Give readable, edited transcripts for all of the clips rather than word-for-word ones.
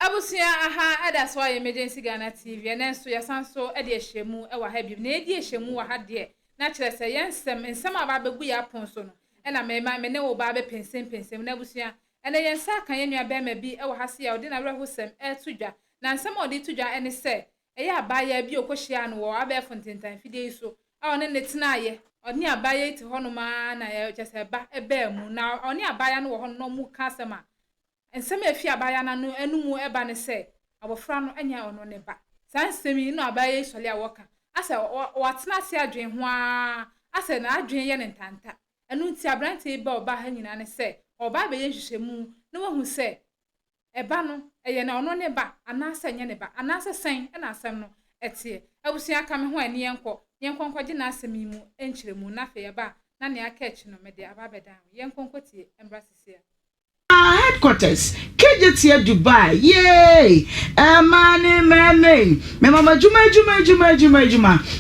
Abusia aha that's why emergency Ghana TV and so yasanso e de ehwemu e wa ha bi na e de ehwemu wa ha de na kire se yensem aba begu ya ponso no e na me ne wo ba be pensem na abusia e na yensa kan yenua be ma bi e wa ha se ya odi na werehosem e tudwa na nsem odi tudwa e ne se e ya abaya bi okohia no wo aba fontentan fide so a one ne tena ye oni abaya ti hono ma na ye chese ba e ba mu na oni abaya no wo hono no mu kasema ensem afi abaya na no enumu eba ne se abofra no anya ono ne ba san semi no abaya isole awoka ase watena se adwen ho ase na adwen ye ne ntanta enu nti abrante ba oba ha nyina ne se oba be ye hwehwemu no wahu se eba no eye na ono ne ba anase nye ne ba anase sen na asem no etie abusia ka me ho ani yenkonkwaje na asemi mu enchiremu na fe ya ba na ne aka echi no me de aba bedan yenkonkotie embrasisia headquarters KJT Dubai yay mane me mama juma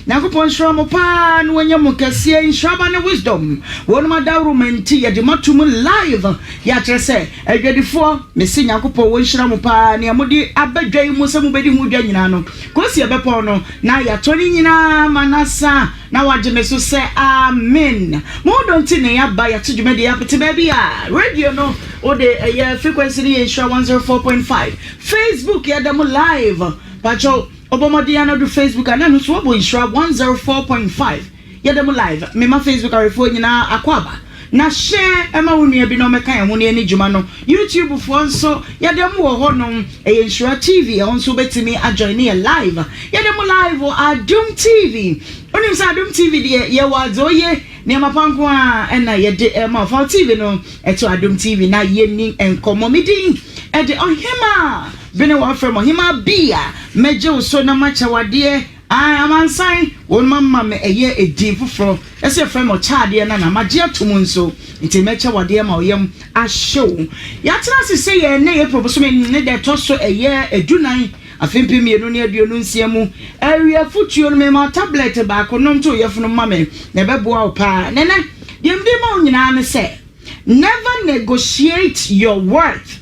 nakopon shromo pa no nya mo kase inshaba ne wisdom wonu madawro menti ye de matum live ya trese adwadifo me se nyakopon won shromo pa ne amodi abadwai mu se mu bedi hu dwa nyina no kosi ebepon no na ya toni nyina manasa na waje me so say amen mo don't ne ya ba ya tudwuma de ya pete ba bia radio no o de frequency is 104.5 Facebook ya dem live pacho obomodi ana do Facebook ana no so bo 104.5 ya dem live me ma Facebook arefo nyina akwaba na share ema wonu abi no meka ehun ne juma no YouTube fo nso ya dem wo ho no Nhyira TV onso betimi ajoin ne live ya dem live Adum TV onim sa Adum TV de ye wazo ye ne mapanko a na ye de ma fa TV no eto Adum TV na ye ni enkomo midin e de ohima bene wa frem ohima bia meje uso na macha wade amansan won mamma me eye edin foforo ese frem o chaade na na maje atum nso nti mecha wade ma oyem ahyew ya tena se ye ne ye proposal ne de to so eye edunan afempi mienu ne aduonu nsiamu area futuo no me ma tablet ba ko no nto ye funu mame na beboa opa nene dem dem ma nyina ne se never negotiate your worth,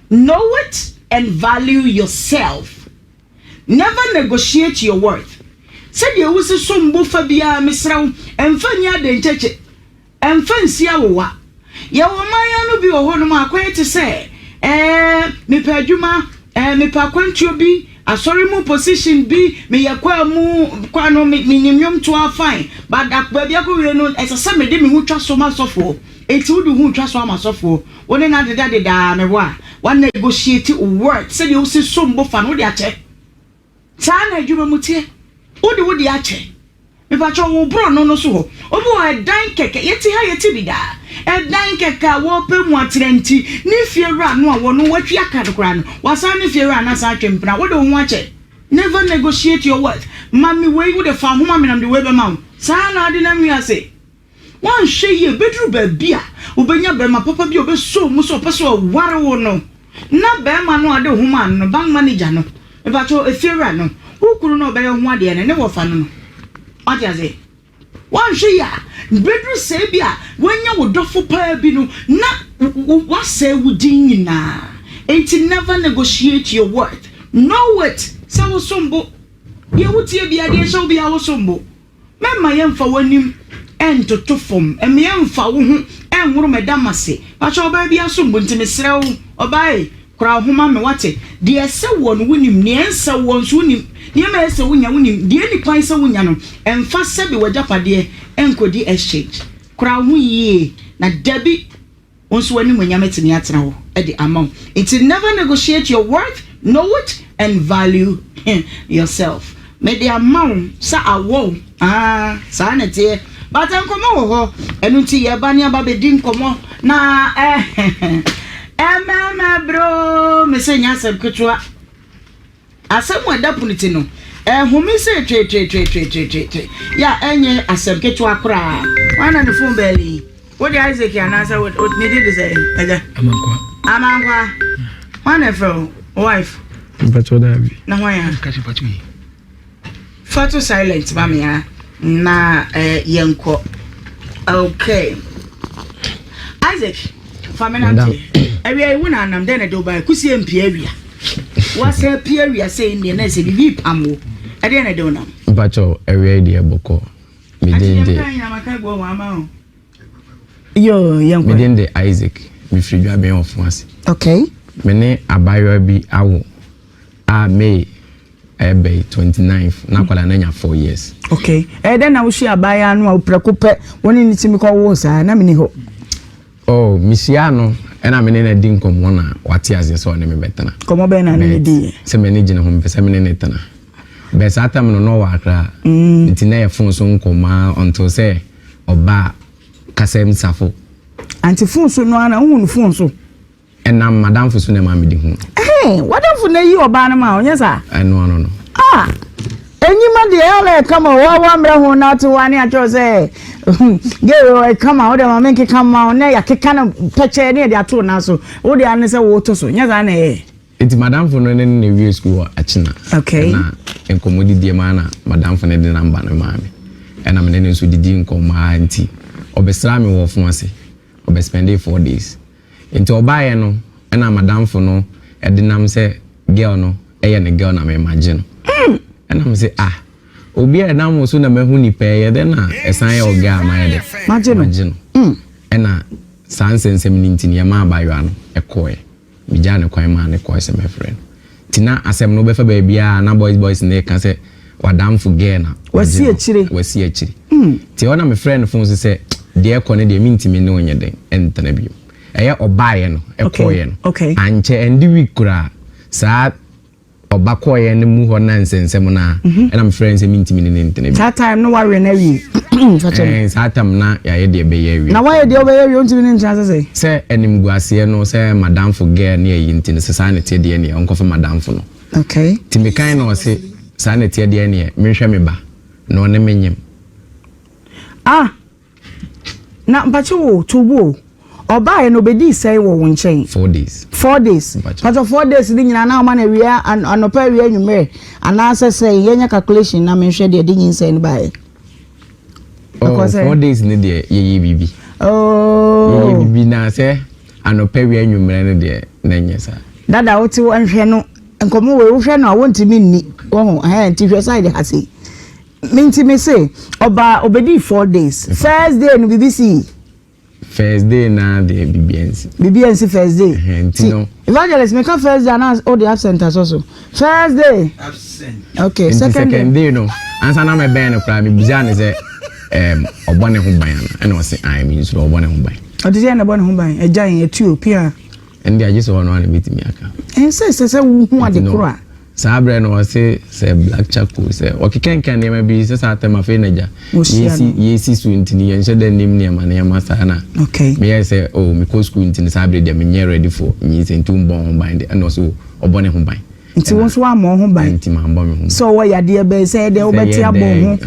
know it and value yourself. Never negotiate your worth. Said you was a sombo fabia misraw emfanya de ncheche emfansia wowa ye wo maya no bi wo no ma kwete se me padwuma me pa kwantio bi asori mu position bi me yakwa mu kwa no me nyimnyom to afine but akba bia ko we no esese me de me hu twa so ma sofo eti wo de hu twa so ma sofo woni na de da me wa negotiate worth. Said you was a sombo fa no de ache Tana adwuma mutie wo de ache me pa cho wo bro no so ho obo edan keke yeti ha yeti bida edan keke wo pe mu atrenti ni fiera no a wo no watwi akade kra no wasa ni fiera na sa twempna wo de ho ache. Never negotiate your worth. Mami we wo de fa ho mami nam de we be ma sa na ade na mi ase wan hwe ye bedru ba bia obenya be ma papa bi obeso mu so peso ware wo no na be ma no ade ho ma no bank manager no e ba cho efiera no ukuru no be ho ade ne wo fa no ati aze wan hwe ya bedru se bia wanya wo dofo pa bi no na wa se wudin nyina. Enti never negotiate your worth. Know it. Sa wo sombo ye wutie bia de hye bia wo sombo memma ye mfa wanim entoto fom em ye mfa wo hu enworo medamase ba cho ba bia sombo ntime srew obai kura homa me wate de ese wo no wunim ne ensa wo nso wunim ne ma ese wunya wunim de ni kwan se wunya no emfa se bi wajapade enkodi exchange kura hu yie na dabi onso wani munyametini atena ho e de amount. It never negotiate your worth, know it and value yourself. Me de amount sa awo sa na tie but enkomo ho enu ti ye ba ne aba be di nkomo na mama bro me se nya asem ketua asem wada puniti no humi se tre ya enye asem ketua kra wana ne phone belly what the Isaac and answer what needed to say amankwa wana from wife but what have na why catch me photo silent mamia na yenko okay Isaac famina awia wona anam den na do ba kusie mpia awia wasa pia awia say ne na say bibi pamo e den na do nam bacho awia de boko midinde yo yanko midinde Isaac mi fridwa ben ofase okay mene abayo bi awo May ebe 29th na kwala na nya 4 years okay den na wo hia abaya no a uprakope woni ni timi ko wo sa na mini ho oh misia no ena mene na din kom wona wate aze so na me betana komo be na ne di se mene gine ho mpese mene ne tana be sa atam no wa akra ntina ye fon so nkoma until say oba kasem safo anti fon so no ana hunu fon so ena madam fo so na ma me di hu wadam fo na yi oba na ma onya sa no enyima de ele kama wa mra ho na to wani a cho say gero kama o de ma menke kama na ya keka na peche ne de ato na so o de ane say wo to so nya za na enti madam fo no ne we school achina okay na enkomodi die ma na madam fo ne de namba na ma me ena me ne so didi nkoma anti obesra me wo fo ase obespend 4 days enti obaye no ena madam fo no e de nam say girl no eye ne girl na me imagine and I'm say obi e na mo so na mahu ni pe de na esan ye oga ma ye de imagine and na sansensem ni ntini ya ma abayo ano ekoe mi ja ne kwan ma ne koe se my friend tina asem no be fa ba bia na boys ne ka say wadam fu ge na wasi achiri ti ona my friend fun say de ekọ ne de mi ntimi ne onye den entana bio eye obaye no ekoe no anche endi wikura sa obakoye ne mu ho nansensem na and I'm friends me ntimi ne ntene bi that time no worry na wi that time na ya ye de be ye wi na why de obe ye wi ntimi ne ncha say enim guase no say madam for girl ne yi ntine se sa ne te de ne onko fa madam for no okay timi kan no say sa ne te de ne me hwe me ba no ne menyem na mpache wo tubo oba no bedi say wo wonchen 4 days but 4 days di nyina na o ma na wia anopa wia nwume ana say yenya calculation na me hwe de di nyin say ni bae 4 days ni de ye bibi ye bibi na say anopa wia nwume ne de na nyesa dada oti won hwe no enkomo we hwe no wontimi nni wo nti hwe side hase minti me say oba obedi 4 days first day no BBC first day na the BBNC first day no evangelist make first day announce all the absent also first day absent okay second day no answer na me ben no kra me bizan say obone ho ban na o say I mean so obone ho ban o dey na obone ho ban ejan Ethiopia and they just one meet me aka say hu ade kro sabre no say black charcoal say okikenkan ne ma bi say sa tema fe naja yesi su ntini yenche da nim ne ma ne ma sana okay me say me ko school ntini sabre de me ready for nyi say ntum bon ban de and also obone ho ban nti won so am ho ban nti ma bon ho so wo ya de be say de wo beti abon ho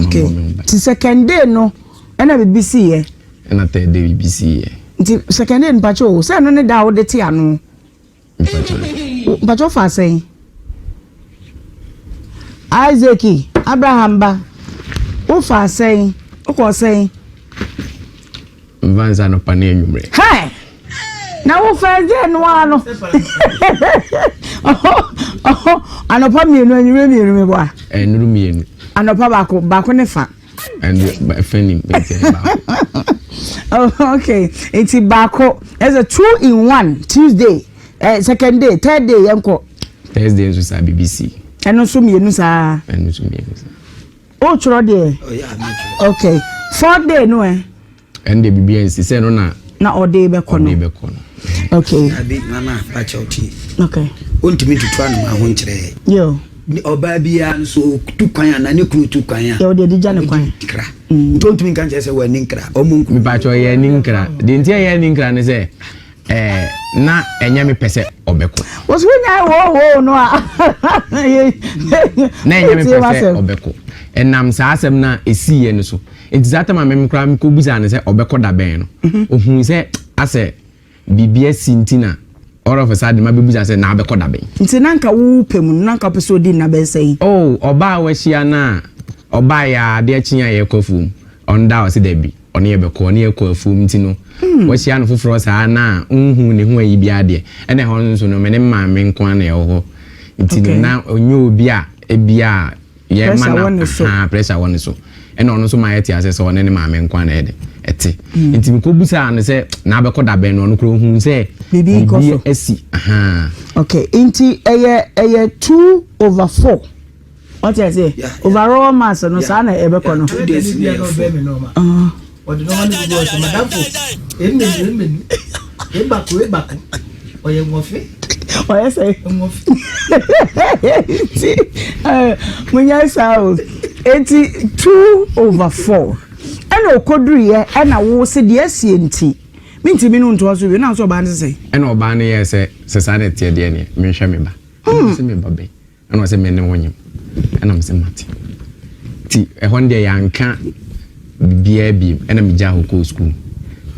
okay ti second day no na BBC ye na third day BBC ye nti second day npacho say no ne da wo de ti anu npacho fa say Isaac Abraham ba o fa say o ko say vanza no pane enwumre hi na wo fa je no ano anopa mienu enwumre me bo enuru mienu anopa bako ne fa and feni okay it's bako as a 2-in-1 Tuesday second day third day yanko Thursday so sa BBC eno so mienu sa o churo de okay 4 day no and the BBNC say no na all day be kono okay abi mama ba chauti okay ontimi tutu anu ma ho nkire yo ni oba bia so tu kwan na ne kru tu kwan ya yo de di jane kwan kra ontimi kan che se wa ni nkra omunku mi ba cho ye ni nkra de ntia ye ni nkra ne se na enya me pese obeko was we na wo no na enya me pese obeko enam sa asem na esiye no so exactly ma me kra me ko buza ne se obeko da ben no ohun se ase bibia sintina all of a sudden ma bebuza se na obeko da ben nti nanka wo pemu nanka pese odi na be sei oba wa hia na oba ya de achia ye kofum onda o se da bi ɔne yɛbɛkɔ ɔne yɛkɔ afuom ti no wɔhyia no foforɔ saa na nhu ne ho ayi bia de ɛna ɛhɔ nso no mene maame nko ana ɛwɔ hɔ nti no na onye obi a ebia yɛ ma na pressure wɔ ne so ɛna ɔno nso ma yɛ te ase sɛ ɔne ne maame nko ana ɛde ɛte nti mekɔbusa no sɛ na abɛkɔ da bɛn no ɔno kuro hu sɛ bibi asi okay nti ɛyɛ 2/4 what you say overall mass no sa na ebekọ no 2 days ni no be me no ma o de no one go so madam fo emenu ebako oye ngofe oye say ngofe ti munya sao 2/4 ena okoduru ye ena wo se de asie nti minti mi no nto so we na so ba nse ena oba ne ye se sa na tie de ne me hwe me ba se me ba be ena se me ne wonyim ena me se mate ti ehon de yanka bia bi ena me ja ho school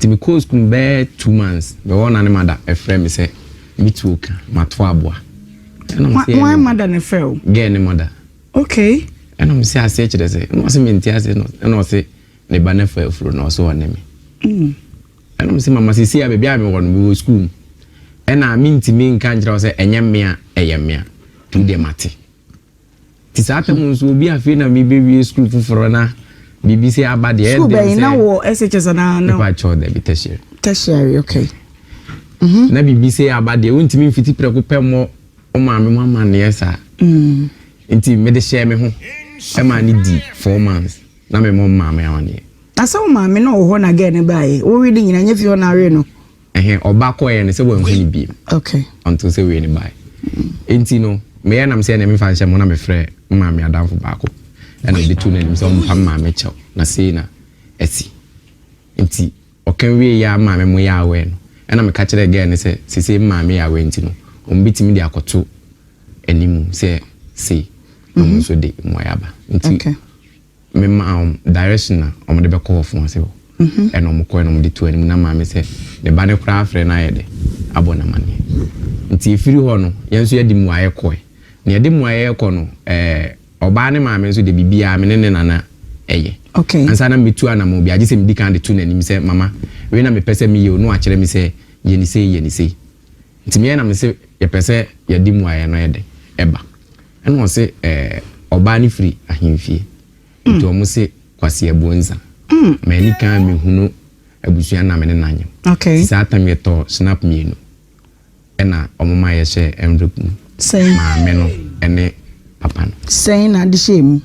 ti me ko school be 2 months be wona ne mada e frɛ me se me tuoka mato aboa ena me se why mada ne frɛ ge ne mada okay ena me se ase kire se no se me nti ase no ena se ne ba ne fa afuro no so wona me ena me se mama se sia be bia me wɔ no me school ena me nti me nka ngira se enye mmea eyemmea tu de mate ti sata mun so bi afi na me be school fuforo na BBC abade e de na wo SHS na no pa cho de bi tertiary okay na BBC abade won timi mfiti preko pemo o ma me mama ne esa nti me de share me ho e ma ni di 4 months na me mom mama ya wane asa o ma me na wo ho na ge ne bae wo wi de nyina nya fi ho na re no oba ko ye ne se wo hu ni bi okay until se we ni bae nti no me ya nam se na me fa nche mo na me frɛ mama ya danfo baako ena de tu na nim so mpa mama chew na sei na esi nti okan wie ya mama mo ya awe no ena me ka kire ge ne se sisi mama ya awe nti no ombitimi de akoto animu se sei no so de mo ya ba nti me ma direction na omo de be call fun ase ho ena omo ko ena omo de tu animu na mama se de ba ne kra afre na ye de abona mane nti efiri ho no yenso ye di mu aye ko ne ye di mu aye ko no oba ne maame nso de bibia me ne nana eye okay ansa na metu ana mo bi agise me di kan de tu na nim se mama we na me pese me ye no akere me se ye ni sei nti me na me se ye pese ye di mu aye no ye de eba eno se oba ne free ahemfie nti o mo se kwase abonza me ni kan me hunu abusua na me ne nanye okay sa atam ye to snap me no ena omoma ye hye envelope sei maame no ene papa no sei na de shame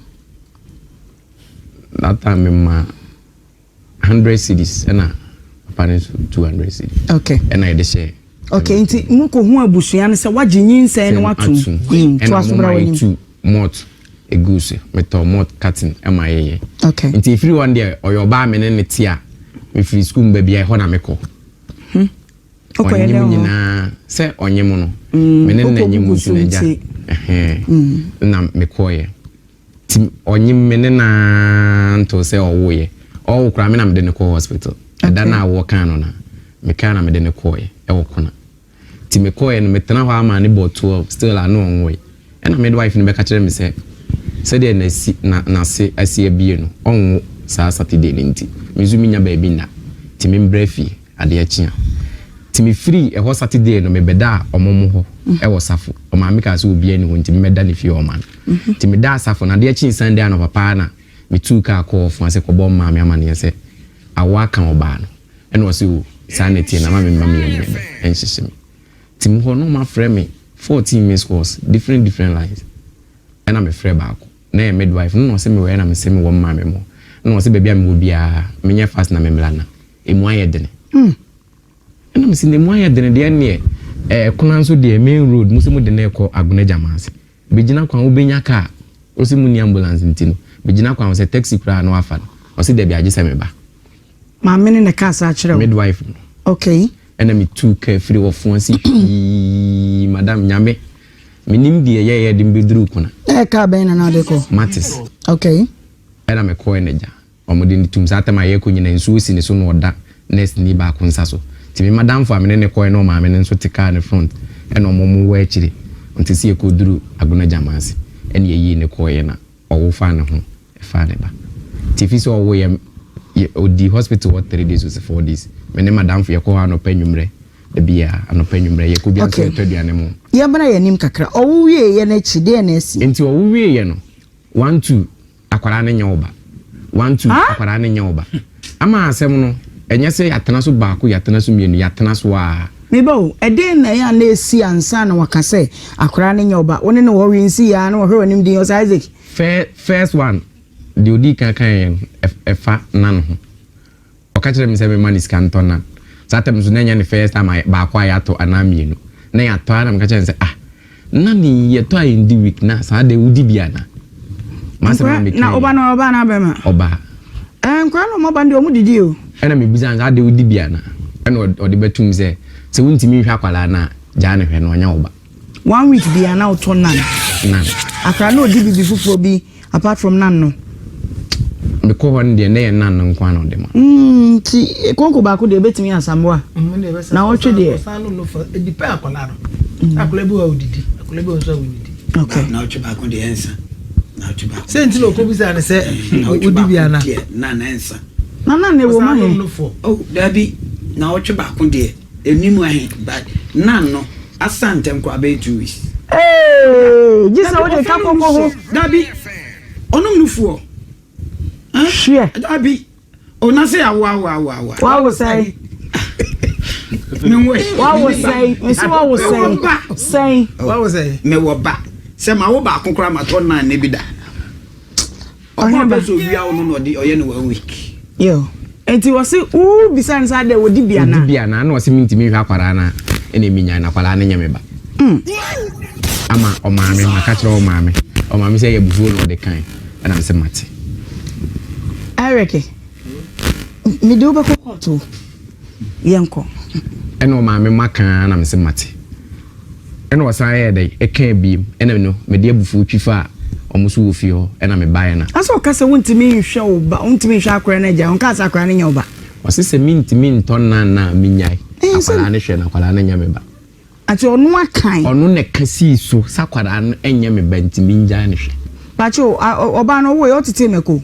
that time ma 100 cedis ena papa no 200 cedis okay ena ye de share okay nti muko hu abusua ne se wagye nyinsɛ ne watum to asobra wani tu mot eguse meto mot cutting ema ye okay nti free one day oyo ba me ne tia me free school mba bia ho na meko okay nyina se onyem no me ne na nyem su na ja na meko ye ti onyem me ne na nto se owo ye owo kra me na me de ne ko hospital da na awo kan no na me kan na me de ne ko ye e wo kona ti me ko ye no me tena ho ama ne bo 12 still anu onwo ye na me wife ne be ka kire me se de na se asie bie no onwo sa Saturday nti mizumi nya ba bi na ti me mbrefi ade achia ti me free e ho Saturday no me beda omomo ho e wo safo o ma me ka se obi ani ho nti me meda ne fi o man ti me da safo na de achi Sunday no papa na me tu ka ko fo ase ko bo ma me ama ne se awa kan oba no e no se o sanity na ma me enhyehye me ti me ho no ma frɛ me 14 miss calls different lines and I'm a frɛ baako na midwife no se me we na me se me wo ma me mo no se bebia me wo bia me nya fast na me mlana emu ayedene na me se ne mu ayedene de ne kuna nso de main road mu se mu de na ekɔ agona jamase begina kwa wo benya ka o se mu ni ambulance ntino begina kwa wo se taxi kra no afa o se de bia agise me ba ma me ne ka sa kire midwife okay ena me tu ka free wo fon si madam nyame minim die ye de mbeduru kuna ka ben na de ko matis okay ena me ko eneja omode ni tum sata ma ye ko nyina nsu si ne so no oda next ni ba ko nsa so ti me madam fo amene ne ko no ma amene nso tika ne front ena omomu wa akire nti si e ko duru agona jamase ena ye yi ne ko ye na owo fa ne ho e fa ne ba ti fi so owo ye the hospital what 3 days was 4 days me ne madam for yako ha no penwumre de bia anopɛnwumre ye ko bia so twaduane mu ye bana ye nim kakra owo wie ye na chide na asi enti owo wie ye no 1 2 akwara ne nya oba 1 2 akwara ne nya oba ama asɛm no enye se yatena so baako yatena so mienu yatena so a mebo eden na ya na esi ansa na waka se akwara ne nya oba woni ne wo winsi ya na wo hwe wanim din Isaac first one the odi kan efa nan ho okachire mi se me man is cantona satem so nanya ne first time ba kwa ya to anamienu na ya to ana mka chen se na ni ye to in the week na sa de udi bia na masema me na oba na be ma oba kwa no mo ba ndi o mu didi o ena me bizan sa de udi bia na ena odi betum se wuntimi hwa kwala na ja ne hwe no nya oba 1 week bia na o to nan akra no odi bibi fufuo bi apart from nan no me ko hon de na ye nan no nkwa no de ma ti konko ba ko de betimi asambo a na o twe de sanu no for edipe akola no akola bi wa odidi akola bi so odidi okay na o twe ba ko de ensa na o twe ba senti no ko bi sa ne se odi bia na ensa na ne wo ma he oh dabi na o twe ba ko de enimu ahe but nan no asantem ko abe 2 weeks jisa wo de ka koko ho dabi onum nufuo hwe dabi ona se awa wa say me wo ba se ma wo ba konkora ma to na ne bi da o ba so bia wo no di oye no 1 week yo enti wo se bisan sa de wo di bia na wo se mintimi hwa kwara na ene minya na kwara na nyame ba ama o maame maka kire o maame se ye bufuo no de kan na se mate Eric mi do ba ko to yenko eno maame maka na me se mate eno wasan ye dey e kan biem ena no me de abufu twifa omuso wo fi ho ena me bae na aso ka se wontimi hwe wo ba wontimi hwe akora na ja onka asa akora na nya wo ba wase se mintimi nton na minyai akwara ne hwe na akwara na nya me ba ati onu akan onu ne kasi so sakwara no enya me ba ntimi nja ne hwe pacho oba no wo yo tete meko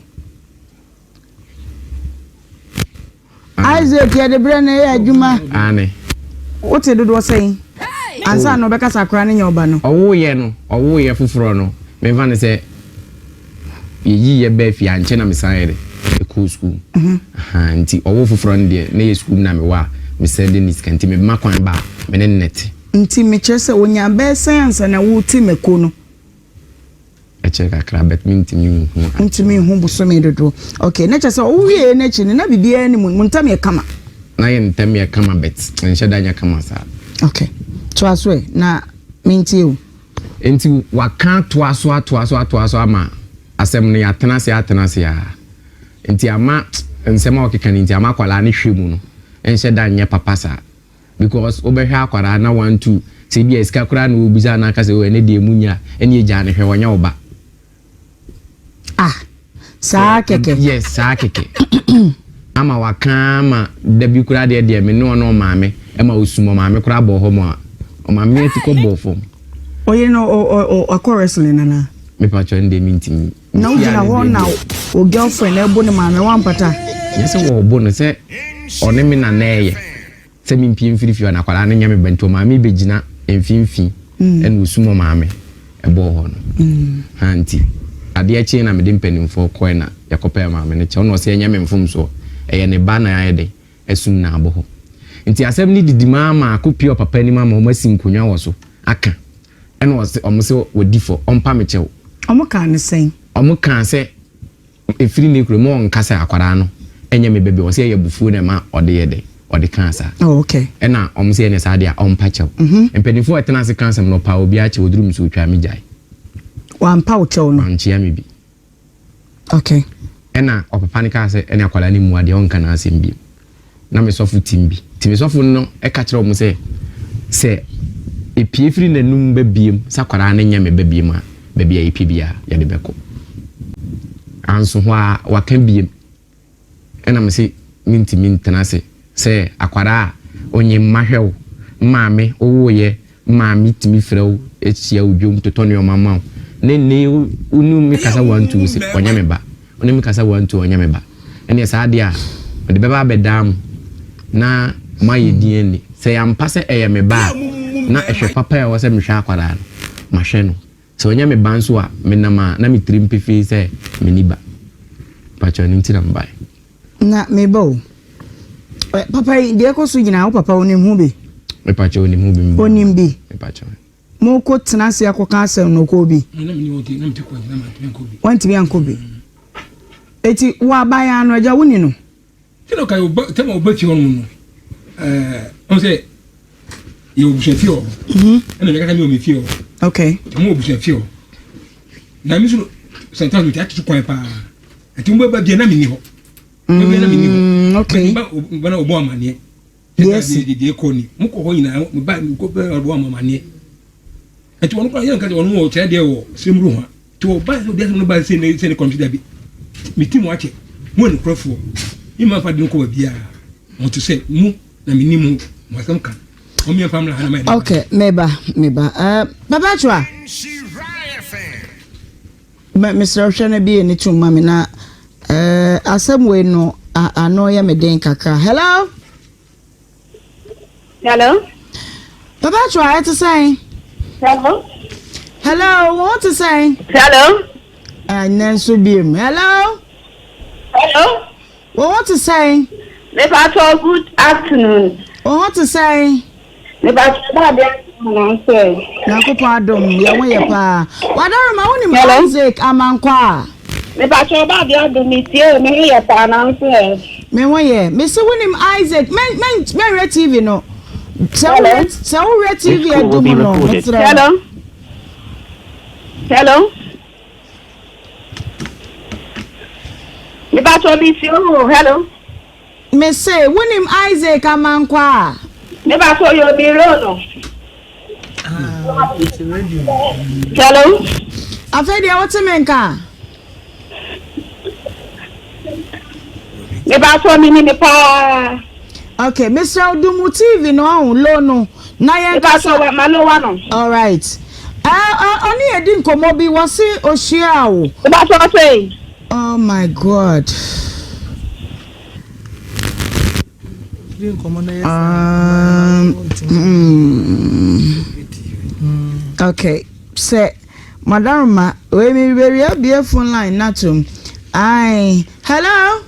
Isaac ya de brene ya adwuma ane wote dodo sei ansa no beka sakra ne nyoba no owo ye fufuro no me va ne se yi ye be fi anche na me sanere e ko school nti owo fufuro no de na ye school na me wa me send ni skanti me makwan ba me ne net nti me chese wonya be science na wo ti meko no eche kakra bet ntimi hu busome dodo okay na chese wo wie na chi na bibia ni muntam ye kama na ye ntam ye kama bet nche danya kama sa okay to aswe na minti o enti waka to aso ama asem ne atena se ya enti ama nsema okeka ni enti ama kwala ne hwemu no nche danya papa sa because obehwa akwara na 1 2 se bia iska kura na obuza na aka se o ene de munya ene eja ne hwe wonya oba saa keke yes saa keke ama wakama dabi kura de me no no maame ema osumo maame kura bo ho mo o maame ti ko bo fo oye no o wrestling na me pa cho ndे minti na ujina ho na o girlfriend ebo ne maame wampata yes wo bo no se one me na neye se mi mpie mfirifi na kwala na nyame bento maame begina emfimfi ene osumo maame ebo ho no anti ade achi na me de mpanimfo koe na yakopa maame ne che ono se nyame mfom so eye ne ba na ayede esum na abo ho nti asem ni didi mama akopio papa ni mama o masi nkonwa wo so aka ene wo se omo se wodi fo ompa me chew omo kan ne sen omo kan se efiri ne kuro mo nkasa akwara no enye me bebe wo se ye bufu na ma ode yede ode kansa okay ena omo se ne sa dia ompa chew mpanimfo etena se kansa no pa obi a che wodurum so twa me jai wampa wo chew no anchia me bi okay ena opapa ni ka se ene akwala ni muade on kana asem bi na me sofu timbi timi sofu no e ka kire o mu se epie firi nanum babiem sakwara na nya me babiem a babia epibia ya de beko anso ho a wakan biem ena me se minti mintena se akwara onye mahwew maame owoye maame timi frew echia udwom totonio mama ne unu mi kasa 1 2 se onya me ba oni mi kasa 1 2 onya me ba ene sa dia de beba bedam na maye DNA say am passe me ba na ehwe papa e wo se me hwa akwara ma hwe no so onya me banso a me na me trim pifi se me niba pacho ni ntira mbai na me bo papa de ko su gina wo papa onim hu bi me pacho onim hu bi onim bi me pacho mo ko tena se akoka asem no ko bi na me ni woti na me te ko na ma te ko bi wanti bi anko bi eti wa ba ya no aja woni no tino kai tema obati onu no on say you obusen fio ena me kaka mi o me fio okay mo obusen fio na mi so sentence mi ati kwan pa ati mo ba bia na mi ni ho mo bia na mi ni ho okay ba na obo amane yes de ko ni mo ko ho nyina mo ba ko ba obo amane ati wonu kwa yan ka wonu wo che de wo semru ho to ba so de no ba se ne computer bi mi ti mo ache mo ni krofo ima fa de ko bia mo to say mu na mi ni mu mo sam kan o mi family hana mai okay meba baba chwa Nhyira FM Mr. Oshana bi ni chuma mi na asem we no ano ya meden kaka hello baba chwa what to say hello what to say Nancy Beam hello what to say good afternoon. What to say? Nakupo adom ya we pa. Wadaro ma woni Isaac amankwa. Me ba cho ba bia do mi tie me ye pa na nse. Me woye, me se woni Isaac men re TV no. So re TV adom no. Hello. Me ba cho bi si o hello. Me say woni Isaac amankwa. Me ba so yo bi ro no. Hello. Afedia what menka? Me ba so mi ni pa. Okay, Mr. Odumu TV no on low no. Na ye Me ba so ma no wa no. All right. Oni edi nkomo bi wose ohia o. Me ba so say. Oh my God. Okay. Say, Madam we me very phone line natum. Aye. Hello?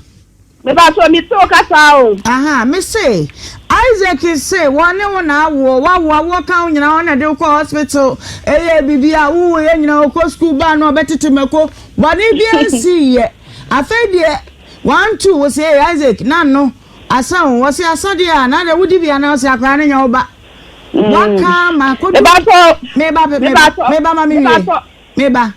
Me ba so mi to kasa o. Aha, me say Isaac is say one na wo kan nyina won na de ko hospital bibia wo ye nyina ko school ba no betete meko bani bia si ye afedie 1 2 wo say Isaac na no asan wo say asade a na de wudi bia na wo say akra na nya wo ba waka ma ko meba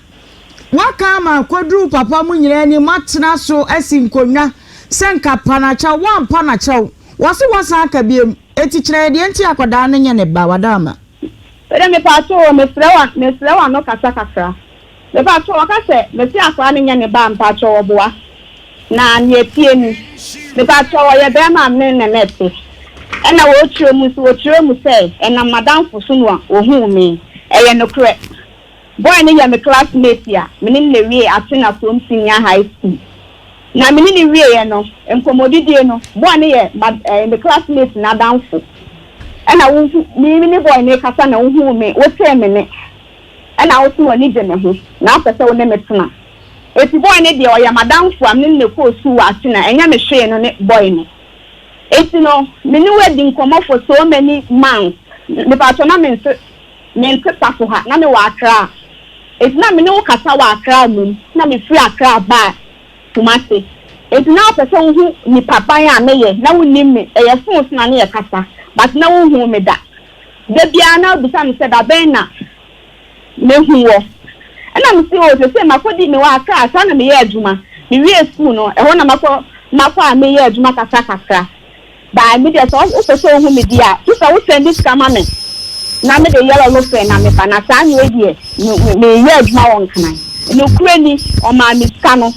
waka ma kodru papa mu nyina ni matena so asinkonwa senka panacha wan panacha wasi wasa akabiem eti kire de enti akoda na nya ne ba wadama ere me pato me frewa no kasa kakra me pato wakase me si akwa na nya ne ba mpacho oboa na nye tie ni me pato ye be ma me ne nete ena wo tiro mu se ena madam fusu no ohun mi eye no kre boy ni ya me classmate ya me ni le wie atena from senior high school na me ni wie ye no enkomodidie no boy ni ye me classmate na danfo ena wo mi boy ni kasa na ohun mi wo tell me ne ena wo so ni je ne ho na apese wo ne metena eti boy ni de o ya madam fo am ni ne ko su atena enya me hwe no ne boy no eti no me ni wedding come for so many months me pa to na me nse so ha na me wa akra eti na me no kasa wa akra mu na me free akra ba tumase eti na apese wo ni papa ya me ye na wo ni me e ye fun na ne ye kasa but na wo hu me da de bia na bisa me se da ben na me hu wo na me si o se makodi me wa akra sa na me ye adwuma me wie school no e ho na makwa me ye adwuma kasa ba me de so hu me dia so wo send this camera na me de yellow lo fe na me pa na sa nwe die me ye adwuma won kan no kure ni o ma mi ska no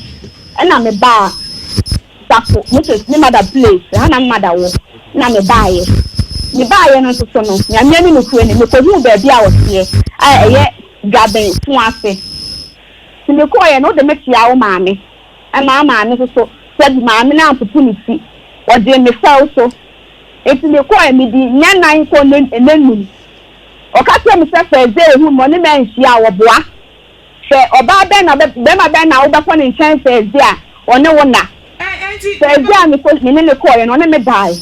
na me ba tapo me mother place na mother wo na me ba ye no so no nya me no kure ni me ko hu ba bia wo tie eye gaben fun ase ti me ko ye no de me tia wo ma me so said maame na opportunity or de me fell so it me call me di nya nan ko enenu o ka tell me say Thursday hu money man hia wo boa say oba be na wo be ko ne nchen Thursday a one wona Thursday me ko ne call no ne me die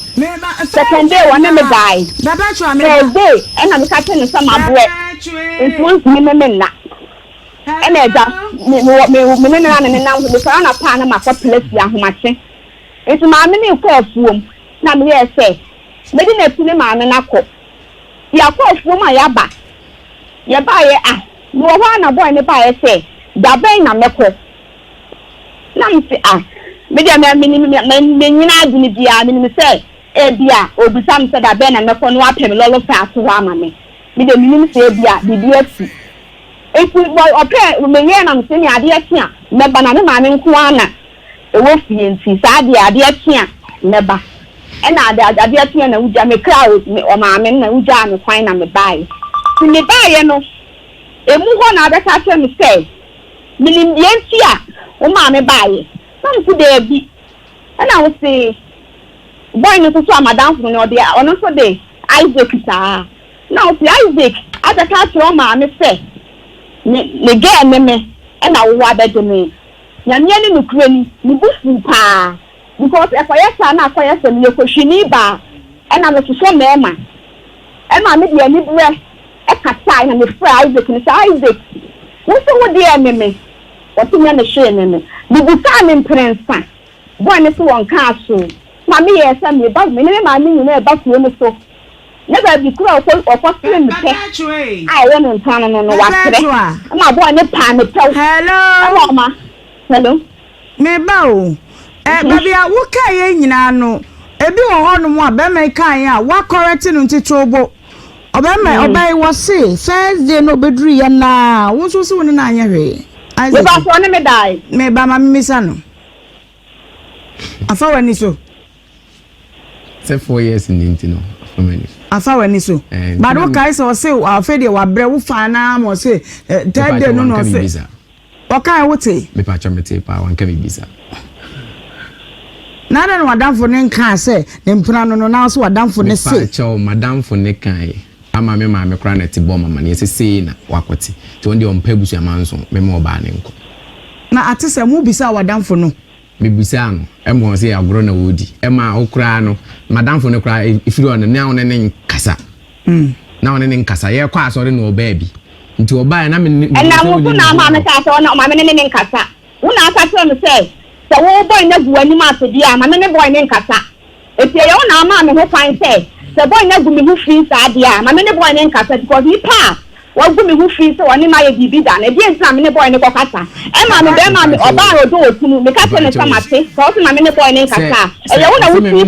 second day one me die baba chwa me Thursday e na me ka tell me say ma boe influence me na ene ja me na me so na pa na makọ place ya homache etu ma me ni ko afuom na me ye say me di na tuni ma me na ko ya ko afuom a ya ba ye no ho na boy ne ba ye say da ben na me ko na me say me dia me nyina adu ni bia me say e bia obusam say da ben na me ko no apem lolo fa so ha ma me dia me say bia bibia fi if we okay we me na me say ni ade atia me ba na me ma me nko ana e wo fie nti sa ade atia me ba e na ade atia na uja me crowd me o ma me na uja me kwan na me bai ti me bai no e mu ho na abeka tell me say minim yenti a o ma me bai some to dey bi e na wo say boy no so madam fun no dey ono so dey Isaac sa na o Isaac abeka tell ma me say ne get me e na wo abede me nyamye ni nukure ni bufu pa because if I say na akoye se me ko hwini ba e na me so mema e ma me de ani bre e kata na me fra Isaac ni say Isaac wo so wo de me o to me na hwe me buta me prensa boy ne so won ka so ma me ye se me ba me ne ma me ni na ba fuo me so never be crow or film I want to turn on what my boy ne pan hello mama hello me ba baby wo kai nyina no ebi wo ho no mo abema kai a wa correct no ntitobo obema obai wo se first day no bedru ya na wo so se woni na anya hwe we ba so ne me dai me ba ma misa no afa wani so say 4 years in intino for many afa wani so but wo kai so se afa de wa bre wo fa na mo se third day no se o kai wo te me pa chamete pa wan ka bibisa na no madamfo ne nka se ne mpuna no na so wadamfo ne se pa chaw madamfo ne kan ama me kra na ti bom mama ne se na wakwoti ti won de on pabusu amanso me oba ne nko na atese mu bisa wadamfo no me bisa no mo se agro na wodi ma okra no madamfo ne kra ifiri on ne awon ne nkasa na won ne nkasa ye kwa asore no oba bi nti oba na me na wo na ma me ka so na ma me ne nkasa wo na aka tell me say so wo boy na gu ani ma to dia ma me ne boy ne nkasa eti ye wo na ma me ho kwan say so boy na gu me hu free sa dia ma me ne boy ne nkasa because he pa wo gu me hu free so woni ma ye bibi da na dia nsa me ne boy ne kokasa e ma me be ma me oba rodo otunu me ka tell ne samate so ma me ne boy ne nkasa e ye wo na wo free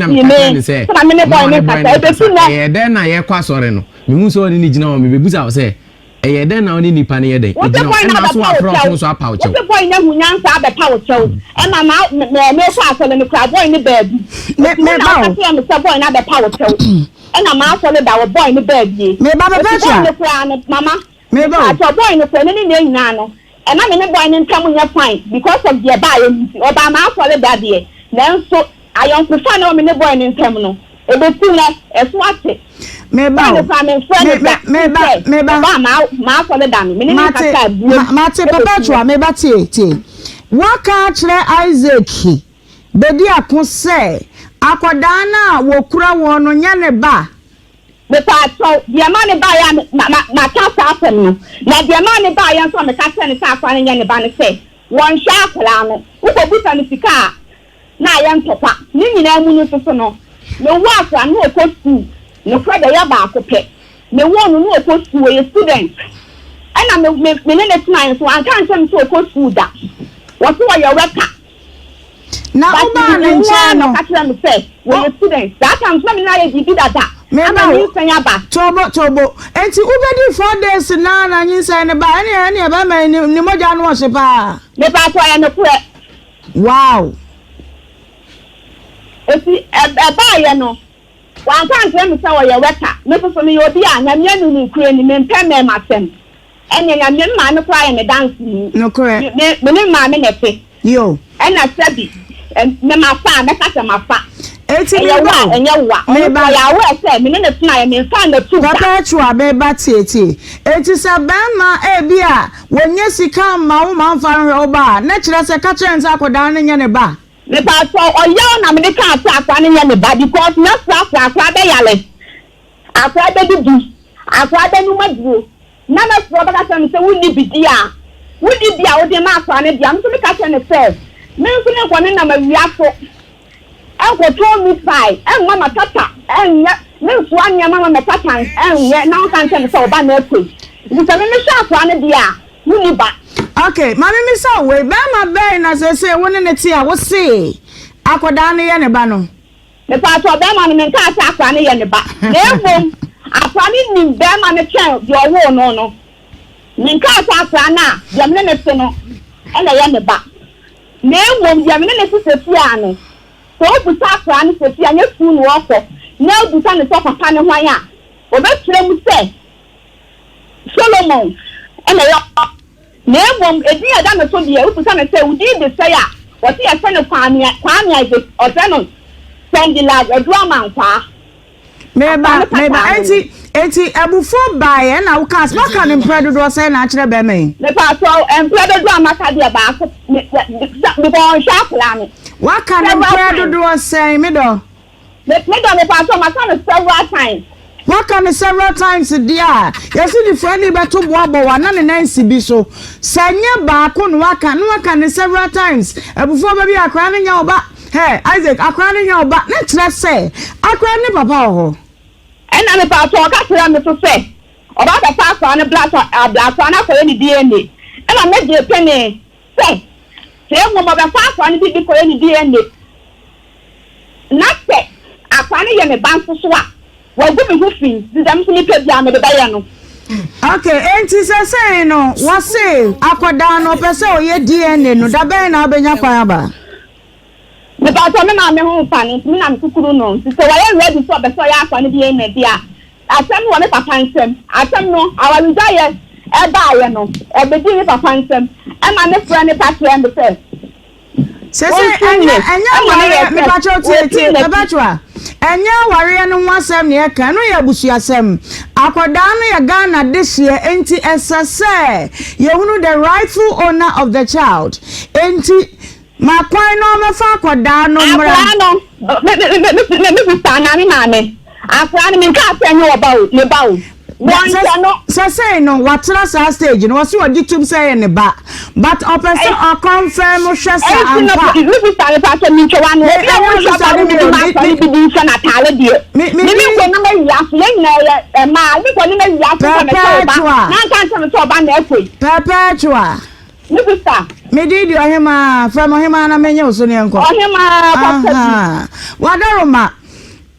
me so ma me ne boy ne nkasa e be tu na e den na ye kwa sore no me hu so ni gina o me be busa o say e den na oni nipa ne ye den e na so afro so apa o chew wo boy na hu nyansa abe pa o chew e ma me fa asole ne kra boy ne baabi me ba o me say boy na abe pa o chew e na ma asole da wo boy ne baabi me ba be pa mama me ba o boy ne so ne nyina no e na me ne boy ne ntam nya fine because of the ba ye nti o ba ma asole da de na so ayon ku fa na o me ne boy ne ntam no e be tu na e so ate me ba ma for the dam me mate papa chwa me ba tie waka kire Isaac bedi akon se akoda na wokura won no nya ne ba me pa so dia ma ne ba ya ma ka sa afem no na dia ma ne ba ya so me ka se ne sa akwa ne nya ne ba ne se won hwa akla no wo ko buta ne sika na ya ntopa ni nyina mu no so no me wo akwa no ko school no kwada ya ba akopɛ me wo no no ko school ye student ana me ne tena so an kan sem so ko school da wo so ya weka na o ba ne ncha no ka tell me say wo student that time so me na ye bibi dada me na ni sanya ba tobo enti ubedi 4 days na nyi sai ne ba ene ba ma ni moja no hye pa me ba to ya ne kure wow esi ba ya no wan kan tell me say wo ya weka me so me yo bi a na me anu ni kure ni me mpɛ me masem enya nya me ma no kwa ya ne dance ni no kure me ma me ne pe yo ena sabi Mafa, Mekasa Mafa. Eti meba ya we say me ne tena me fa na tu papa chua beba tieti eti sa bema bia wonye sika ma wo man fa nwe oba na kire se ka kire nsa akoda ne nye ne ba me pa so oya na me ka ata akwa ne nye ne ba because na sa akwa be yale akwa be dudu akwa be nu maduro na me so ba ka se wudi bidia wo de ma akwa ne dia me so me ka kire ne se me so ne kwa ne na ma wiafo Uncle told me five, and Mama Tata, and Miss one year Mama Tata, and now can't tell so bad. You tell me, shop one of the okay, Mammy Miss Away, Bama Bain, as I say, one in the tea, I will see. Aquadani and a bano. The part of them on the car, Aquani and the back. Therefore, I probably need them on the child, your war, no. Minka Aquana, your minister, and I am the back. Name won't be a minister piano. So busa kwa ni se tia nye funu wako na busa ne so papa ne hwan a obetire mu se Solomon ene yo na emom edi ada me so de busa ne se udi de se ya o ti ya se ne kwani age o se no send la eduama nkwa meba enti abufo bae na ukas maka ne mpredo do se na akire be me ne pa so mpredo do amaka de ba ko me bon sha plan what can mpredo do say me do me pa so maka several times what can several times dia you see the friendly beto boabo wa na ne nansi bi so sanye ba ko no waka ne several times abufo ba bi akra ne nya oba hey Isaac akra ne nya oba na tira say akra ne papa ho and I'm about to talk me to say about the fact on a black one for any DNA. And I made the penny say, woman the fact on the for any DNA. Not say, I find it in a bank to swap. Well, give me hoofing, the damn sleep at the Bayano. Okay, and it's a say no, what say, Aquadano, Peso, ye DNA, no, the Bena Benya Payaba. The bottom of my home funny, I'm too no. So I am ready for the soya for the DNA. I tell you what if I find them. I tell you, I will die a buyer, a beginning if I find them. And my next friend is actually on the first. Say, and you are and you worry and one sem near Canoe Busiasem. Aquadana ya Ghana this year, ain't it as I say, you know the rightful owner of the child. Ain't it? Ma kwa no me fa koda no mra me stand na mame afra me nka atenye oba me ba o one no say no watra sa stage no so YouTube say ne ba but person or confirm hwese ampa me stand pa so me twa no e wo so me bi so na tale die me ko na me ya so na ma me ko na me ya so na kan so me to ba na ekoi perpetua me did you him from him and menye oso ne enko wadaroma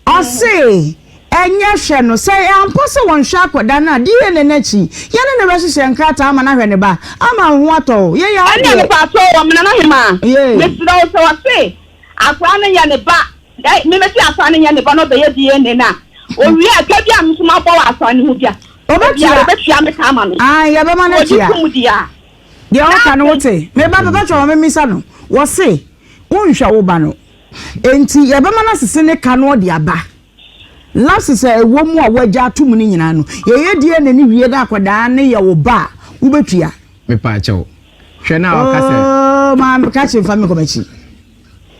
o say enye hwe no say ampo se won hwa akoda na di ye ne nachi ye ne be hye nkrata ama na hwe ne ba ama ho ato ye ya anya ne pa so wo mena na hema me tiro so wa say akwa ne ya ne ba me me ti akwa ne ya ne ba no be ye di ye ne na o wi aka bia msuma bo wa aswa ne hu bia obetia me ka ama me ya be ma na tia de o kan wote me ba baba twa me misa no wo se wonhwa wo ba no enti ye be ma na sese ne ka no de aba last se ewo mu a wagya atum ni nyina no ye die na ni wie da akoda ne ye wo ba wo betua me pa che wo hwe na o ka se ma ka che fa me ko machi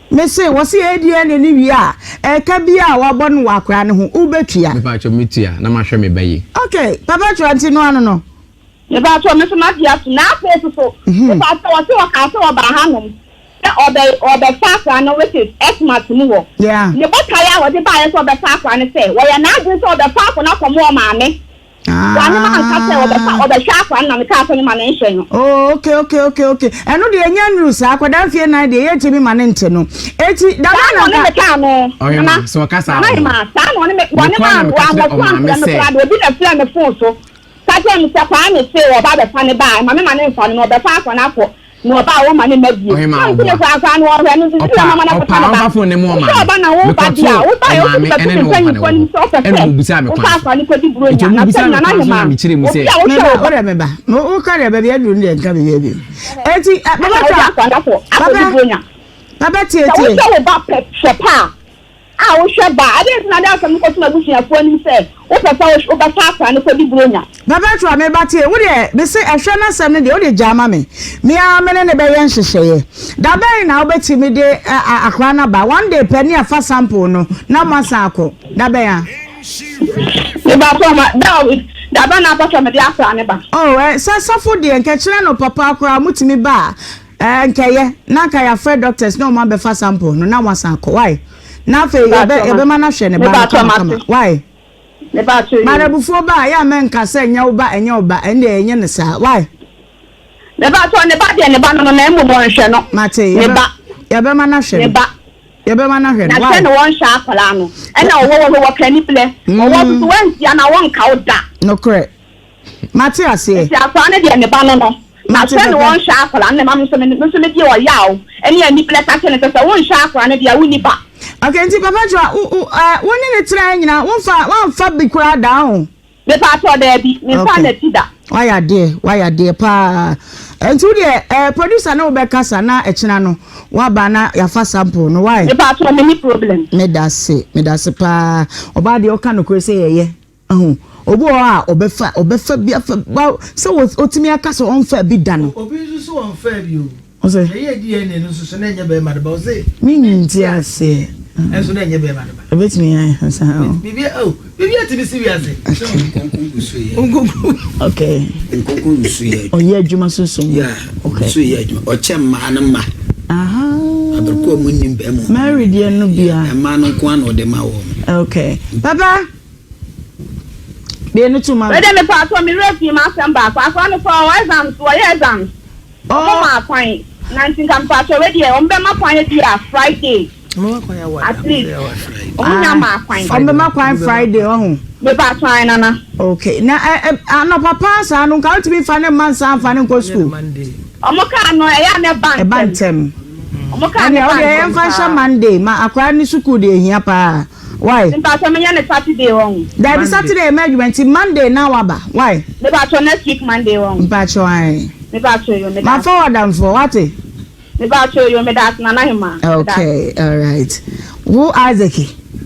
me se wo se ye die na ni wie a e ka bia wa bo no wa akora ne ho wo betua me pa che me tua na ma hwe me bayi okay papa twa nti no ano no ye ba to me so na dia na face so ba to wa se wa ka so ba hanom or the fact no which is esmat mu wo yeah ye botaya wo de ba ye so be fact ne say wo ya na agin so the fact na komo o ma me wa ni ma ka say wo be fact o be fact na me ka so ni ma ne nhwe no oh okay eno de enya nru sa akoda fie na de ye timi ma ne nte no eti da na ka no na so ka sa na ma sa no ne me wa ni ma wa mo na bi na fia me phone so ka je mi se kwa me say wo ba be fa ne ba ma me ma ne nfa no be fact na ko no ba wo ma ne mabie kan ko fa fa no wo no ti na ma na fa ba phone ne mo ma ba na wo ba dia wo ba yo ti pe ko ni so fa ene mo busa me kwa fa ni ko di bro nya na fa na na ma mi chire mu se o re me ba o ka re ba bi adu ni nka bi bi eti baba twa ko di bro nya Baba tie. So we ba shepa. Ah, we sheba. I didn't know that some customer bush ya phone say. O papa o ba fa no ko di bronya. Baba twa me ba tie. Wo de be say ehwe na sem ne de o de jama me. Me a me ne be ye nhyehyeye. Da ben na obeti me de akwa na ba. One day penny afa sample no. Na masa akọ. Da ben a. Me ba to ma da ba na pa me de akwa ne ba. Oh, safo de nke kire no papa akwa mutimi ba. Nkeye na ka ya free doctors no ma be fa sample no na masa akọ. Why? Na fe ebe ma na hwe ne ba kama. Why? Me ba to you. Marabufu ba ya men ka se nya oba ende enye ne sa. Why? Me ba to ne ba de ne ba no na emu mo hwe no. Mate Me ba. Ya be ma na hwe. Me ba. Ya be ma na hwe. Na se no won sha akwala no. E na wo kani ple. Wo so wansi ya na won ka oda. No correct. Mate ase. Si akwa ne de ne ba no. Na se no won sha akwala ne ma so me di o yawo. Eni ani ple ka se ne se won sha akwala ne dia woni ba. Okay, nti papa jwa woni ne tra nyina won fa bi kura down. Me pa to da bi, me fa na ti da. Why are pa. Nti de producer na obekasa na echina no wa ba na ya fa sample no why? Me pa to me ni problem. Me da se pa oba de o kan ko se yeye. Obo a obefa bi afa so otimi aka so on fa bi da no. Obi so on fa bi o. O say ye DNA no so na nya be ma de ba o say. Mi nti ase. Enso na nya be ma de ba. Obetimi ya sa. Bibi ati si wi ase. Okay. Nkoko nsu ye. Oye adwuma so. Yeah. Okay. Nsu ye adwuma. O chemma na ma. Aha. Abriko mu nim be mo. Mary de no bia. E ma no ko an o de ma wo. Okay. Baba. Be no too man. We dey me pa to me refi ma samba kwa no for exams, for exams. Oh ma kwan. 19 kam pa to we dey on be ma kwan dia Friday. Mo kwan ya wa. At least. Omunya ma kwan. On be ma kwan Friday ohun. Me pa twan nana. Okay. Na no papa sa no ka to be fan man sa fan ko school. Omo ka no e ya ne bank. E bantem. Omo ka ne o dey fan sha Monday ma akwa ni school dey hia pa. Why? Me pa to me ya ne Saturday won. That be Saturday management Monday na waba. Why? Me pa to next week Monday won. Pa chwan. Me pa to you me. Ma forward am for what? Me pa to you me that na hima. Okay, all right. Who Isaac?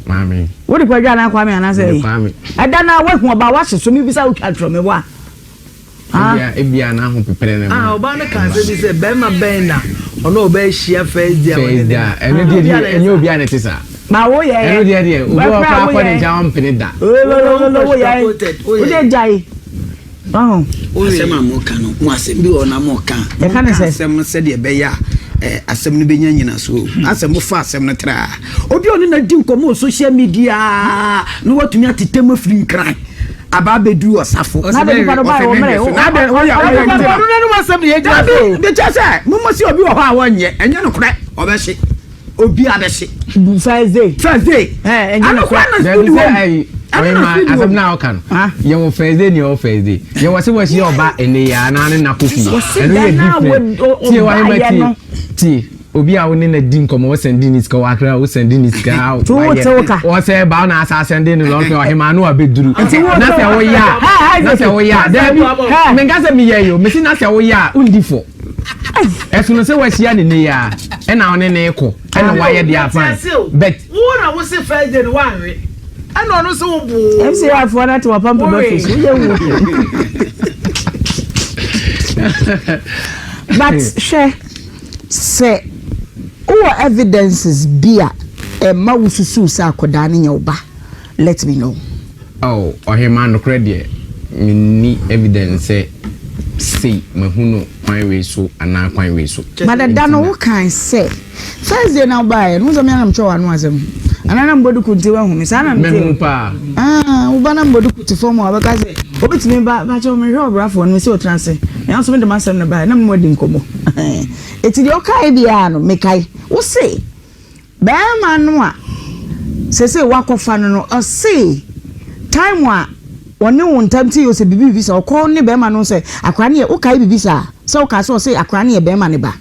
Mami. What the kwaja na kwame ana say? Kwame. Ada na we hu oba wa hyeso mi bisa wo twa me wa. Ebia na ho pepere ne. Oba na kan say bi say be ma ben na. Ono oba hia first dia. Ene dia enye obi ane tisa. Ma wo ye. Ene dia obi o kwa kwa ne jam pene da. Wo ye. Wo de jai. Asema mo kan no, mo asem bi ona mo kan. E kan say asem se de be ya asem no benya nyina so. Asem fa asem no tra. Obi oni na di nkomo social media. No watumi atetema free cry. Aba bedu osafo. Na be pa do ba wo mere. Na be wo ya wo ya. No asem de ye jira so. De chese, mo mo si obi wo ha wonye. Enye no kure. Obehye. Obi abehye. Thursday. Enye no kure. Asem na okan. Ye wo Thursday ni o Thursday. Ye wo se wo si oba ene ya na ne na kofi. Eno ye different. Tie wa hima tie. Obi a woni na di nkomo wo sending it ka wa kra wo sending it ka. Wo se ba na asa sending no lo o hima no abeduru. Na se wo ya. Na se wo ya. Dem me nga se me ye yo. Me si na se wo ya undi fo. Esu se wo hia ne ne ya. E na one ne ko. E na wa ye dia fan. But wo na wo se Friday no wa nwe. Ano no so bo. MC afọ na to pampa ba face. Wo ye wo. But share say evidences bia ma wususu sa akoda ne nyoba. Let me know. Oh, ohima no credit. Ni evidence say mahunu kwan we so ana kwan we so. But da no wo kan say Thursday now buy no so me anam cho anu asem. Anana mbodu kunti wa hu me sana mte. Me pa. Wo bana mbodu kuti form wa baka say obetimi ba cho me hwe Obra for no say o transe. Me anso me de masem na buy na me wadi nkomo. Eti de okai bia no me kai. Wo say ba ma no a se wakofa no o say time wa woni won tamti yo se bibi bisa okọ ne be ma no say akwa ne o kai bibi sa so o ka so say akwa ne be ma ne ba.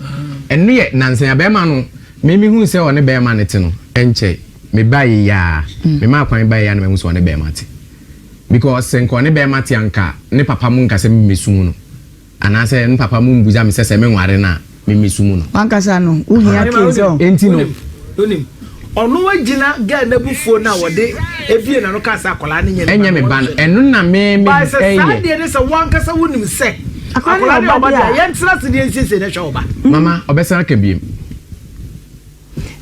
Enu ye nansen ya be ma no me hu say one be ma ne te no enche me bayi ya me ma kwan bayi ya na me hu say one be ma te because senko ne be ma te anka ne papa mu nka se me mesu no ana se ne papa mu mbuja me se me nware na me misumu no wankasa no uhia kezo enti no onim ono wagina ga na bufuo na wode ebie na no kasa akola ne nyene enye me ban eno na me eye say dey say wankasa wonim se akola ne obada yentra se dey nsese na hwe oba mama obesa ka biem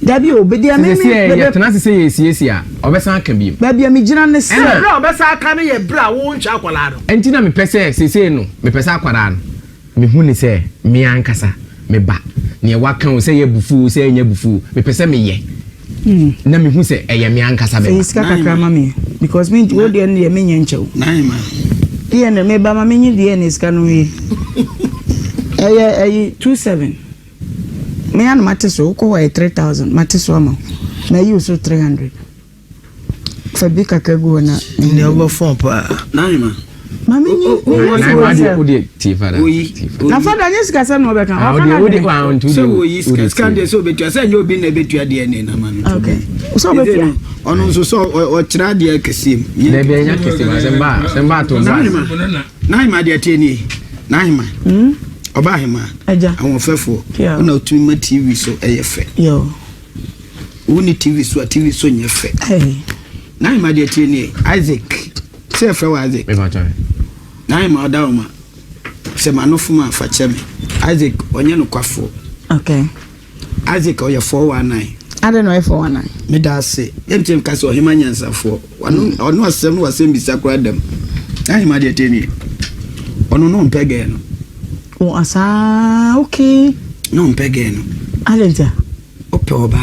dabi obedia me ya tena se yesi a obesa ka biem babia me gina ne se bra obesa aka ne ye bra wo ntwa akola no enti na me pese sese no me pese akwara no me hu ni se me ankasa me ba ne waka o se ye bufu se nya bufu me pese me ye na me hu se eye me ankasa be iska kakra mami because me wo de ne me nyenchew nine man ye ne me ba mami nyi de ne iska no yi eye 27 me an matiso ko wa 3000 matiso ama na you so 300 fabi kakago na ne obo phone pa nine man mami nyi odi tifara na fada nyesika se no be kan odi wa on so wo yi scan dey so betua se nyo bi na betua de ne na man okay so betua ono so o kira de kesim ne be nya kesim semba to nine man de tieni nine man oba hema aja awon fefo una otumi ma tv so eyefe yo uni tv so nyefe nine man de tieni Isaac se fe wa Isaac me ba try nine man odawma se manofuma fa cheme Isaac onye no kwafo okay Isaac oye 419 ade no 419 me da se emtem ka so hema nyansafo ono asem no wasem bisa kra dem nine man de tieni ono no mpege no o asa okay no mpege no alenta ope oba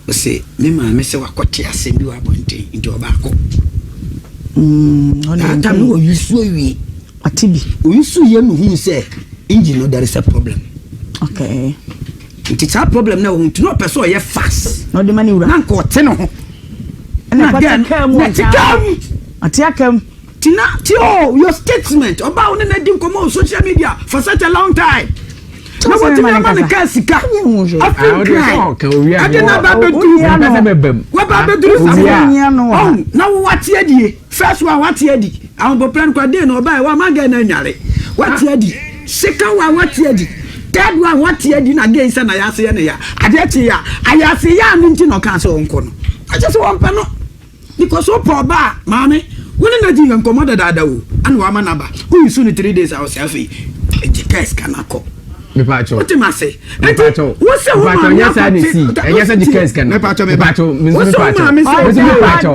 o se me ma me se wakote asem bi wa bonten nti oba ko ona ta no yusu wi atibi o yusu ye no hu se engine no there is a problem okay nti ta problem na hu no person ye fast no de mani ura na ko te no ho na patakam atiakam tina tio your statement oba one na di nkomo on social media for such a long time na what me man ka sika Africa ade na ba bedu wa ba bedu na wo wate adie first one wate adi awon bo plan kwa dey no oba wa maga na nyare wate adi second one wate adi third one wate adi na dey say na ya se ne ya ade ti ya ayase ya no nti no kan so onko no aje so won pa no because o po ba maame woni na jinga nkomo dada wo anu wa manaba who you soon 3 days I was happy ejikes kanako me pacho what ma say me pacho wo se wo ma nya sa ni si enya sa dikes kan me pacho me pacho me pacho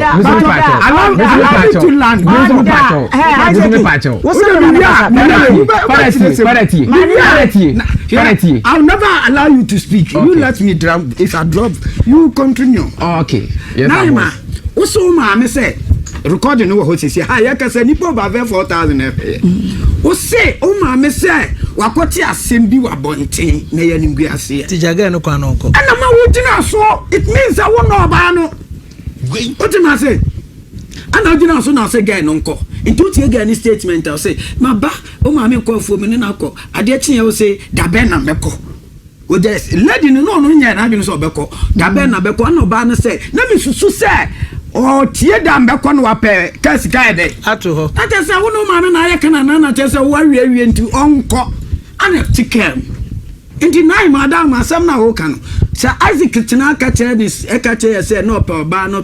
I'll never allow you to speak. You let me drop. If I drop, you continue. Okay. Yes, Naima, also ma me say recording no ho sisi ha ya kasa nipo ba 4000 FA. O say o ma me say wakoti asem bi wa bonten na ya nimgu ase. Tijaga no kwa no nko. Ana ma wujina so it means that one no ba no. What you say? Ana wujina so na say guy no nko. Into tie guy ni statement I say ma ba o ma me nko afuo me na ko ade kyen ya o say da ben na meko. O just lady no nya na adwene so obeko da ben na beko na ba na say na me susu say o tie da mbeko no wape kasi guy dey ato ho ata say wo no ma na ya kana na te say wo awie nti onko ana tikem nti nai madam asem na wo kanu say Isaac tina ka chere this e ka chere say no pe oba na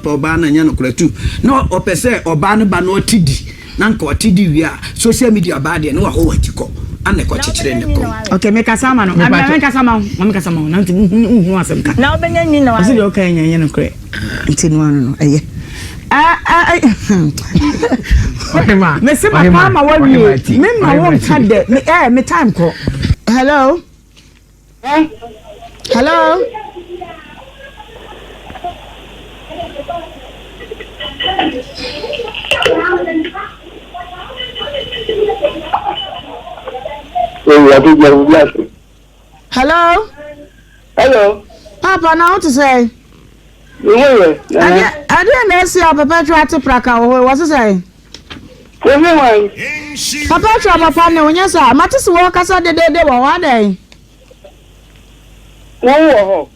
nya no kratu no o pe say oba no ba no otidi na nka otidi wi a social media ba de no wa ho watiko ana ko chechire ne ko okay me kasama no me kasama na nti hu asem ka na obenya ni na wa asi de okay nya no kre nti no ano no eye ma me se ma wa wi me ma won ka de me time ko hello hello hello papa now what to say I didn't know see papa try to praka what to say papa try papa no nya sa mati se wo kasa de wo wa dey wo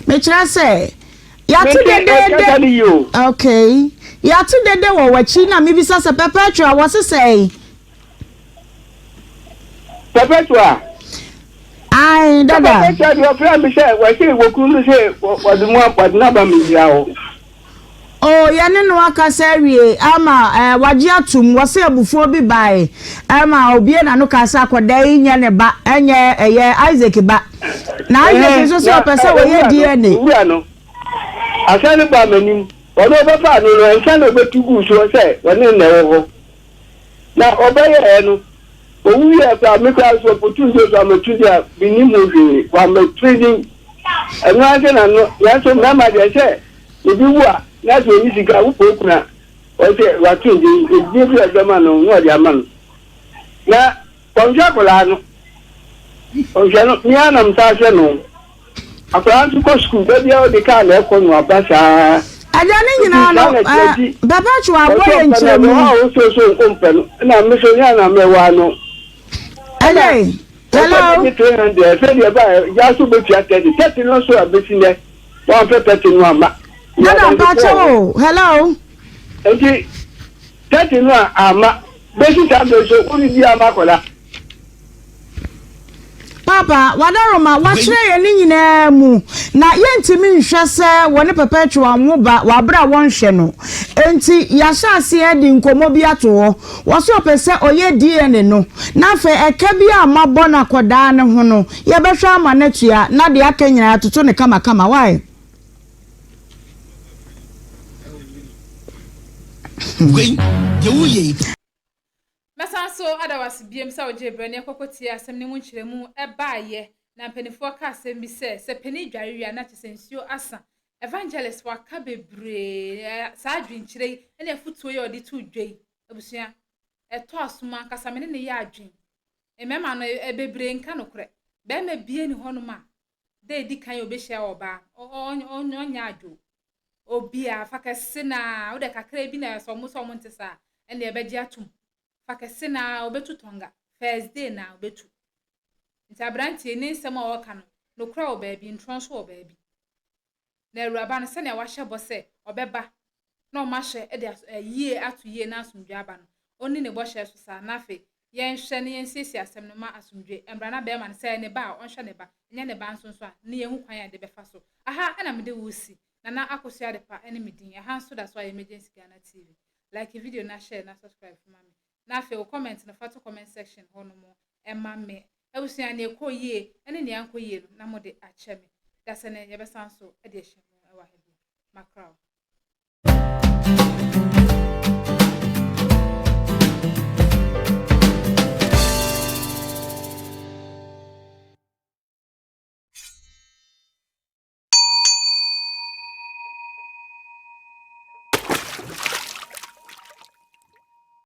me try say ya tu de okay ya tu de wo wachi na me bisa se papa try what to say Perpetua. I Aye, dada. Your friend said, "Why say we couldn't say what the more but never me now." Oh, yane no akasa wie ama waje atum wose abufo bi bae ama obi na no kasa akoda nya ne ba enye Isaac ba na Isaac so so pese wo ye DNA wi ano asane ba manim wono be fa no ensa no betugu so se woni na wo na obaye no owu ye pa me kwa so potu so ametu dia binimu hwe wa matraining eno ase na no ya so na ma de se ebi wa na so ni sika wo pokuna o se wa tunje ebi bi adama no no dia man na konja kola no onja no ni ana mtase no akwa ntu ko school be bia o de ka na ko no abasa aja ni nyina no baba chwa boye nchemu o so nkompe no na me so nya na me wa no ale hello ni 300 se dia ba ya so be tia 30 no so abesi ne 130 no ama Nana Pacho, hello. Enti, tati no ama, besi tambe so uni di ama kola. Papa, wadaroma wachire ye ni nyina mu na yentimi nhwe se woni perpetual anwoba wabra wonhwe no. Enti yahya ase e di nkomo bi ato ho. Wo so pese oye DNA no. Na fe eka bi amabo na koda ne ho no. Ye behwe ama na tua na de aka nyina atoto ne kama kama why? Wait, you Masa so adawas biem sa oje brane kokoti asem ne mu nkyeremu ebaaye na mpanifo ka asem bi se pani dwarewia na chesensuo asa evangelist waka bebre sa adwenkyerei ene afutuo ye odi tu dwei abusua eto asoma kasamene ne ya adwen emema no bebre nka nokre be ma bie ni honoma de edi kan obehia oba onya adwo obia fakase na wo de kakra bi na so mo ntesa ene ebeji atum fakase na obetu tonga first day na obetu ntabrantie ni nsem a woka no nokra oba bi ntron so oba bi na awuraba no se na wahye bose obeba na o mahye e de yie atu yie na asumdwe aba no oni ne bohye so sa na fe yen hwe ne yen sisi asem no ma asumdwe embra na be ma ne se ne ba on hwe ne ba nya ne ba nso so a ne yen hu kwan ya de befa so aha ana me de wusi na akosia de pa ene medin aha so da so emergency Ghana TV like video na share na subscribe for mami na fe o comment na fato comment section hono mo emma me ewusua na ekoyie ene ne ankoyie no na mo de ache me da se ne ye besan so e de hye mo e wa hebi makraw